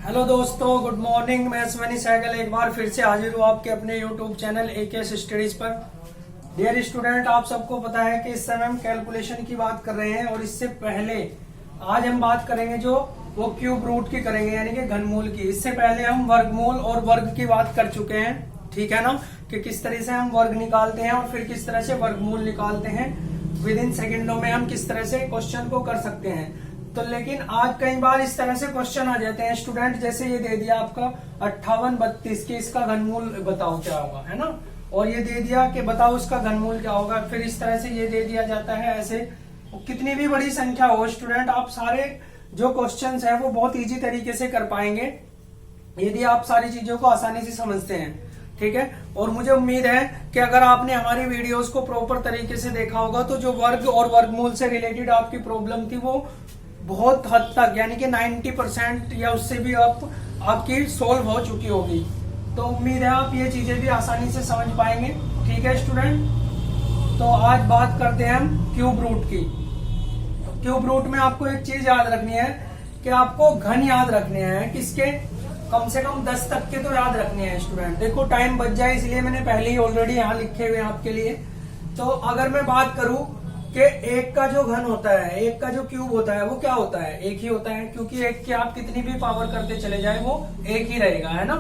Hello दोस्तों, good morning. मैं अश्वनी सहगल एक बार फिर से हाजिर हूँ आपके अपने यूट्यूब चैनल एकेएस स्टडीज पर। डियर स्टूडेंट, आप सबको पता है कि इस समय हम कैलकुलेशन की बात कर रहे हैं और इससे पहले आज हम बात करेंगे जो वो क्यूब रूट की करेंगे, यानी कि घनमूल की। इससे पहले हम वर्गमूल और वर्ग की बात कर चुके हैं, ठीक है ना, कि किस तरह से हम वर्ग निकालते हैं और फिर किस तरह से वर्गमूल निकालते हैं। विद इन सेकेंडों में हम किस तरह से क्वेश्चन को कर सकते हैं। तो लेकिन आज कई बार इस तरह से क्वेश्चन आ जाते हैं स्टूडेंट, जैसे ये दे दिया आपका 5832 के इसका घनमूल बताओ क्या होगा, है ना, और ये दे दिया कि बताओ इसका घनमूल क्या होगा। फिर इस तरह से ये दे दिया जाता है। ऐसे कितनी भी बड़ी संख्या हो स्टूडेंट, आप सारे जो क्वेश्चंस है वो बहुत इजी तरीके से कर पाएंगे यदि आप सारी चीजों को आसानी से समझते हैं, ठीक है। और मुझे उम्मीद है कि अगर आपने हमारी वीडियोस को प्रॉपर तरीके से देखा होगा तो जो वर्ग और वर्गमूल से रिलेटेड आपकी प्रॉब्लम थी वो बहुत हद तक, यानी कि 90% या उससे भी आपकी सोल्व हो चुकी होगी। तो उम्मीद है आप ये चीजें भी आसानी से समझ पाएंगे, ठीक है स्टूडेंट। तो आज बात करते हैं हम क्यूब रूट की। क्यूब रूट में आपको एक चीज याद रखनी है कि आपको घन याद रखने हैं, किसके, कम से कम 10 तक के तो याद रखने हैं स्टूडेंट। देखो टाइम बच जाए इसलिए मैंने पहले ही ऑलरेडी यहाँ लिखे हुए हैं आपके लिए। तो अगर मैं बात करूं कि एक का जो घन होता है, एक का जो क्यूब होता है वो क्या होता है, एक ही होता है, क्योंकि एक की आप कितनी भी पावर करते चले जाए वो एक ही रहेगा, है ना।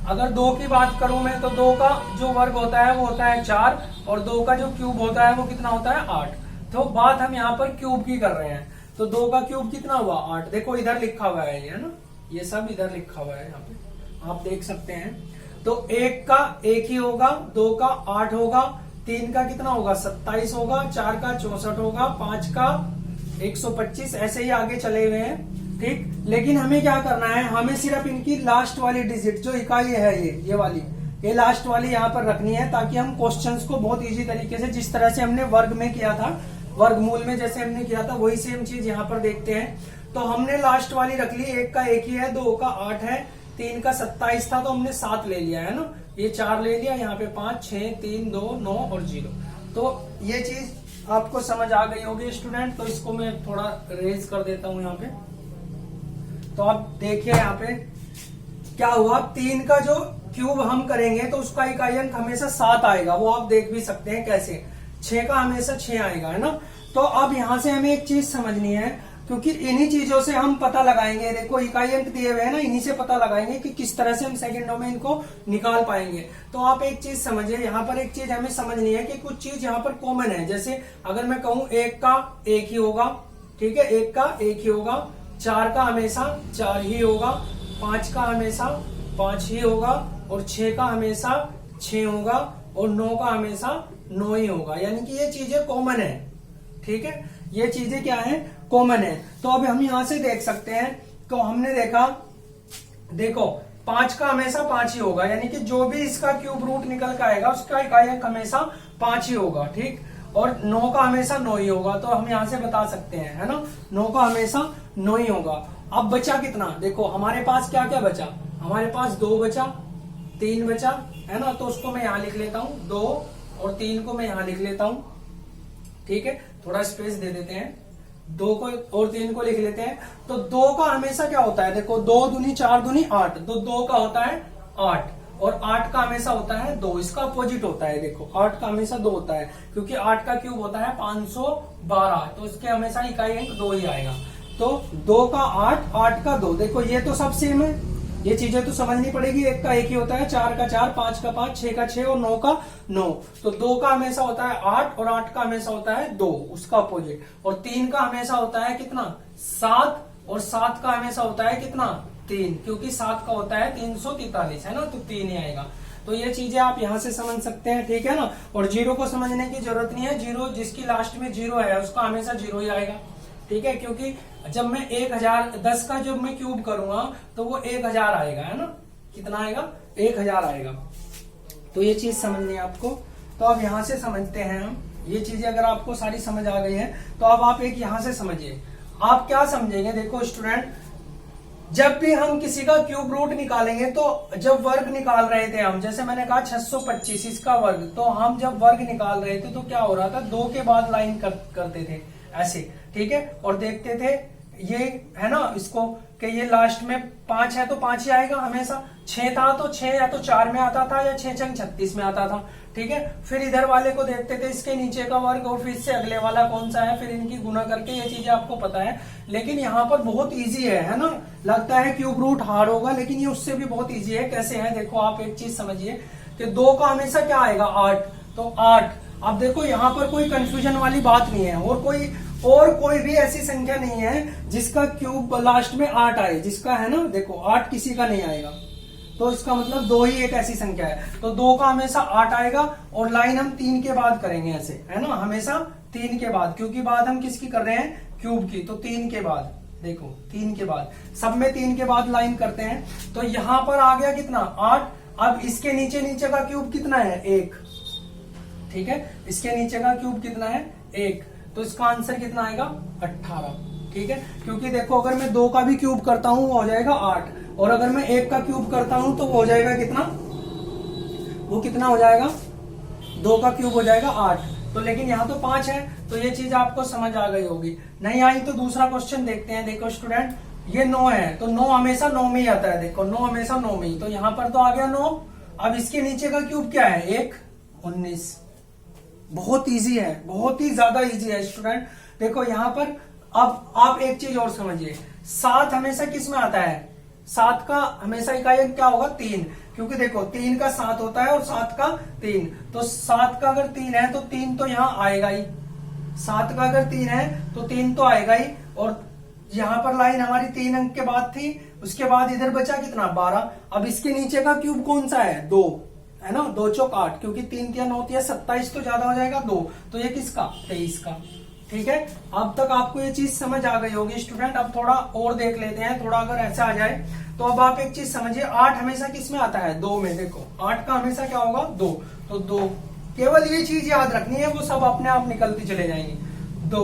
अगर दो की बात करूं मैं तो दो का जो वर्ग होता है वो होता है 4 और दो का जो क्यूब होता है वो कितना होता है 8। तो बात हम यहाँ पर क्यूब की कर रहे हैं। तो दो का क्यूब कितना हुआ 8। देखो इधर लिखा हुआ है, है ना, ये सब इधर लिखा हुआ है, यहाँ पे आप देख सकते हैं। तो एक का एक ही होगा, दो का 8 होगा, तीन का कितना होगा 27 होगा, चार का 64 होगा, पांच का 125, ऐसे ही आगे चले हुए हैं, ठीक। लेकिन हमें क्या करना है, हमें सिर्फ इनकी लास्ट वाली डिजिट जो इकाई है ये वाली, ये लास्ट वाली यहाँ पर रखनी है, ताकि हम क्वेश्चंस को बहुत इजी तरीके से, जिस तरह से हमने वर्ग में किया था, वर्गमूल में जैसे हमने किया था वही सेम चीज यहाँ पर देखते हैं। तो हमने लास्ट वाली रख ली, एक का एक ही है, दो का 8 है, तीन का 27 था तो हमने 7 ले लिया, है ना, ये 4 ले लिया, यहाँ पे 5 6 3 2 9 और 0। तो ये चीज आपको समझ आ गई होगी स्टूडेंट। तो इसको मैं थोड़ा रेज कर देता हूं यहाँ पे। तो आप देखिए यहाँ पे क्या हुआ, 3 का जो क्यूब हम करेंगे तो उसका इकाई अंक हमेशा 7 आएगा, वो आप देख भी सकते हैं कैसे। 6 का हमेशा 6 आएगा, है ना। तो अब यहां से हमें एक चीज समझनी है, क्योंकि इन्हीं चीजों से हम पता लगाएंगे। देखो इकाई अंक दिए हुए हैं ना, इन्हीं से पता लगाएंगे कि किस तरह से हम सेकंडों में इनको निकाल पाएंगे। तो आप एक चीज समझिए, यहाँ पर एक चीज हमें समझनी है कि कुछ चीज यहाँ पर कॉमन है। जैसे अगर मैं कहूं एक का एक ही होगा, ठीक है, एक का एक ही होगा, 4 का हमेशा 4 ही होगा, 5 का हमेशा 5 ही होगा, और 6 का हमेशा 6 होगा, और 9 का हमेशा 9 ही होगा। यानी कि ये चीजें कॉमन है, ठीक है, ये चीजें क्या है, कॉमन है। तो अब हम यहां से देख सकते हैं, तो हमने देखा, देखो 5 का हमेशा 5 ही होगा, यानी कि जो भी इसका क्यूब रूट निकल के आएगा उसका इकाई अंक हमेशा 5 ही होगा, ठीक। और 9 का हमेशा 9 ही होगा, तो हम यहां से बता सकते हैं, है ना, 9 का हमेशा 9 ही होगा। अब बचा कितना, देखो हमारे पास क्या क्या बचा, हमारे पास 2 बचा, 3 बचा, है ना, तो उसको मैं यहां लिख लेता हूं 2, और 3 को मैं यहां लिख लेता हूं, ठीक है, थोड़ा स्पेस दे देते हैं, 2 को और 3 को लिख लेते हैं। तो 2 का हमेशा क्या होता है, देखो 2 दूनी 4 दूनी 8, तो 2 का होता है 8, और 8 का हमेशा होता है 2, इसका अपोजिट होता है। देखो 8 का हमेशा 2 होता है, क्योंकि 8 का क्यूब होता है 512, तो इसके हमेशा इकाई अंक 2 ही आएगा। तो 2 का 8, 8 का 2, देखो ये तो सब सेम है, ये चीजें तो समझनी पड़ेगी। एक का एक ही होता है, 4 का 4, 5 का 5, 6 का 6 और 9 का 9। तो 2 का हमेशा होता है 8 और 8 का हमेशा होता है 2, उसका अपोजिट। और 3 का हमेशा होता है कितना 7, और 7 का हमेशा होता है कितना 3, क्योंकि 7 का होता है 343, है ना, तो 3 ही आएगा। तो ये चीजें आप यहां से समझ सकते हैं, ठीक है ना। और 0 को समझने की जरूरत नहीं है, 0 जिसकी लास्ट में 0 है उसका हमेशा 0 ही आएगा, ठीक है, क्योंकि जब मैं 1010 का जब मैं क्यूब करूंगा तो वो 1000 आएगा, है ना, कितना आएगा 1000 आएगा। तो ये चीज समझनी है आपको। तो अब यहां से समझते हैं हम, ये चीजें अगर आपको सारी समझ आ गई है तो अब आप एक यहां से समझिए। आप क्या समझेंगे, देखो स्टूडेंट, जब भी हम किसी का क्यूब रूट निकालेंगे तो जब वर्ग निकाल रहे थे हम, जैसे मैंने कहा 625 इसका वर्ग, तो हम जब वर्ग निकाल रहे थे तो क्या हो रहा था, 2 के बाद लाइन करते थे ऐसे, ठीक है, और देखते थे ये है ना इसको कि ये लास्ट में 5 है तो 5 ही आएगा हमेशा। 6 था तो 6 या तो 4 में आता था या 6 छंग 36 में आता था। ठीक है, फिर इधर वाले को देखते थे इसके नीचे का वर्ग और फिर से अगले वाला कौन सा है, फिर इनकी गुना करके, ये चीजें आपको पता है। लेकिन यहाँ पर बहुत इजी है ना। लगता है क्यूब रूट हार्ड होगा, लेकिन ये उससे भी बहुत इजी है। कैसे है देखो, आप एक चीज समझिए कि 2 का हमेशा क्या आएगा 8, तो 8। अब देखो यहाँ पर कोई कंफ्यूजन वाली बात नहीं है, और कोई भी ऐसी संख्या नहीं है जिसका क्यूब लास्ट में 8 आए, जिसका है ना देखो 8 किसी का नहीं आएगा। तो इसका मतलब 2 ही एक ऐसी संख्या है, तो 2 का हमेशा 8 आएगा। और लाइन हम 3 के बाद करेंगे ऐसे, है ना, हमेशा 3 के बाद, क्योंकि बात हम किसकी कर रहे हैं, क्यूब की। तो 3 के बाद देखो, 3 के बाद सब में 3 के बाद लाइन करते हैं। तो यहां पर आ गया कितना 8। अब इसके नीचे का क्यूब कितना है 1। ठीक है, इसके नीचे का क्यूब कितना है 1, तो इसका आंसर कितना आएगा 18। ठीक है, क्योंकि देखो अगर मैं 2 का भी क्यूब करता हूं वो हो जाएगा 8, और अगर मैं 1 का क्यूब करता हूं तो वो हो जाएगा कितना, वो कितना हो जाएगा, 2 का क्यूब हो जाएगा 8। तो लेकिन यहाँ तो 5 है, तो ये चीज आपको समझ आ गई होगी। नहीं आई तो दूसरा क्वेश्चन देखते हैं। देखो स्टूडेंट, ये 9 है, तो 9 हमेशा 9 में ही आता है। देखो 9 हमेशा 9 में ही, तो यहाँ पर तो आ गया 9। अब इसके नीचे का क्यूब क्या है 1, 19। बहुत इजी है, बहुत ही ज्यादा इजी है स्टूडेंट। देखो यहाँ पर अब आप एक चीज और समझिए, 7 हमेशा किस में आता है, 7 का हमेशा इकाई क्या होगा 3, क्योंकि देखो 3 का 7 होता है और 7 का 3, तो 7 का अगर 3 है तो 3 तो यहाँ आएगा ही। 7 का अगर 3 है तो 3 तो आएगा ही। और यहाँ पर लाइन हमारी 3 अंक के बाद थी, उसके बाद इधर बचा कितना 12। अब इसके नीचे का क्यूब कौन सा है 2, है ना, 2 चौक 8, क्योंकि 3 या 9 या 27 तो ज्यादा हो जाएगा 2, तो ये किसका 23 का। ठीक है, अब तक आपको ये चीज समझ आ गई होगी स्टूडेंट। अब थोड़ा और देख लेते हैं, थोड़ा अगर ऐसा आ जाए तो अब आप एक चीज समझिए, 8 हमेशा किस में आता है 2 में। देखो 8 का हमेशा क्या होगा 2, तो 2, केवल ये चीज याद रखनी है, वो सब अपने आप निकलती चले जाएंगी 2।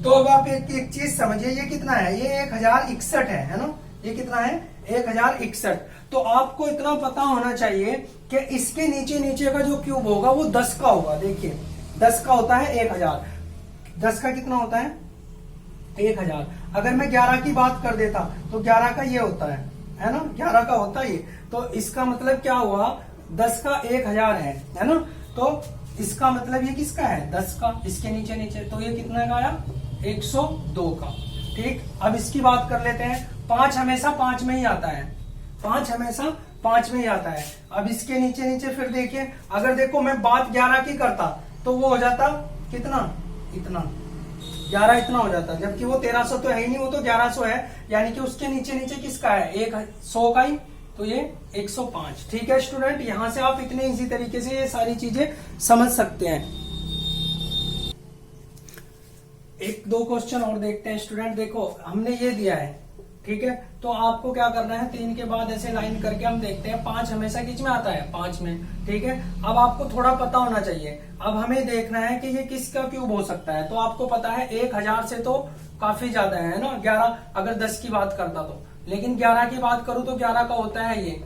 तो अब आप एक चीज समझिए, ये कितना है, ये 1061 है ना, ये कितना है 1061। तो आपको इतना पता होना चाहिए कि इसके नीचे का जो क्यूब होगा वो 10 का होगा। देखिए 10 का होता है 1000, 10 का कितना होता है 1000। अगर मैं 11 की बात कर देता तो 11 का ये होता है ना, 11 का होता है ये। तो इसका मतलब क्या हुआ, 10 का 1000 है ना, तो इसका मतलब ये किसका है 10 का, इसके नीचे, तो ये कितना का आया 102 का। ठीक, अब इसकी बात कर लेते हैं। 5 हमेशा 5 में ही आता है, 5 हमेशा 5 में ही आता है। अब इसके नीचे फिर देखिए, अगर देखो मैं बात 11 की करता तो वो हो जाता कितना, इतना 11 इतना हो जाता, जबकि वो 1300 तो है ही नहीं, वो तो 1100 है। यानी कि उसके नीचे किसका है 100 का ही, तो ये 105। ठीक है स्टूडेंट, यहां से आप इतने इजी तरीके से ये सारी चीजें समझ सकते हैं। एक दो क्वेश्चन और देखते हैं स्टूडेंट। देखो हमने ये दिया है, ठीक है, तो आपको क्या करना है, 3 के बाद ऐसे लाइन करके हम देखते हैं। 5 हमेशा किस में आता है 5 में। ठीक है, अब आपको थोड़ा पता होना चाहिए। अब हमें देखना है कि ये किसका क्यूब हो सकता है। तो आपको पता है 1000 से तो काफी ज्यादा है ना 11, अगर 10 की बात करता तो। लेकिन 11 की बात करूं तो 11 का होता है ये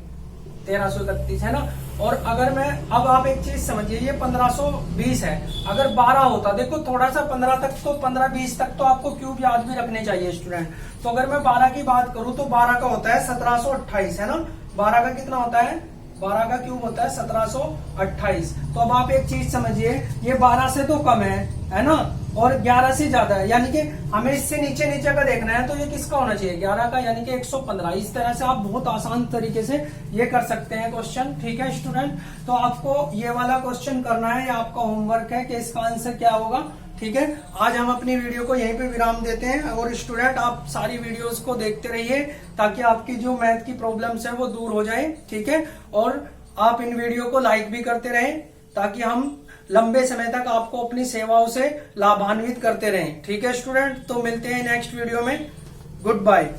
1331, है ना। और अगर मैं, अब आप एक चीज समझिए, ये 1520 है। अगर 12 होता, देखो थोड़ा सा 15 तक तो 15-20 तक तो आपको क्यूब याद भी रखने चाहिए स्टूडेंट। तो अगर मैं 12 की बात करूं तो 12 का होता है 1728, है ना। 12 का कितना होता है, 12 का क्यूब होता है 1728। तो अब आप एक चीज समझिए, ये 12 से तो कम है ना, और 11 से ज्यादा है, यानी कि हमें इससे नीचे का देखना है। तो ये किसका होना चाहिए 11 का, यानी कि 115। इस तरह से आप बहुत आसान तरीके से ये कर सकते हैं क्वेश्चन। ठीक है स्टूडेंट, तो आपको ये वाला क्वेश्चन करना है, ये आपका होमवर्क है कि इसका आंसर क्या होगा। ठीक है, आज हम अपनी वीडियो को यहीं पे विराम देते हैं। और स्टूडेंट आप सारी वीडियोस को देखते रहिए ताकि आपकी जो मैथ की प्रॉब्लम्स है वो दूर हो जाए। ठीक है, और आप इन वीडियो को लाइक भी करते रहें ताकि हम लंबे समय तक आपको अपनी सेवाओं से लाभान्वित करते रहें। ठीक है स्टूडेंट, तो मिलते हैं नेक्स्ट वीडियो में। Good bye.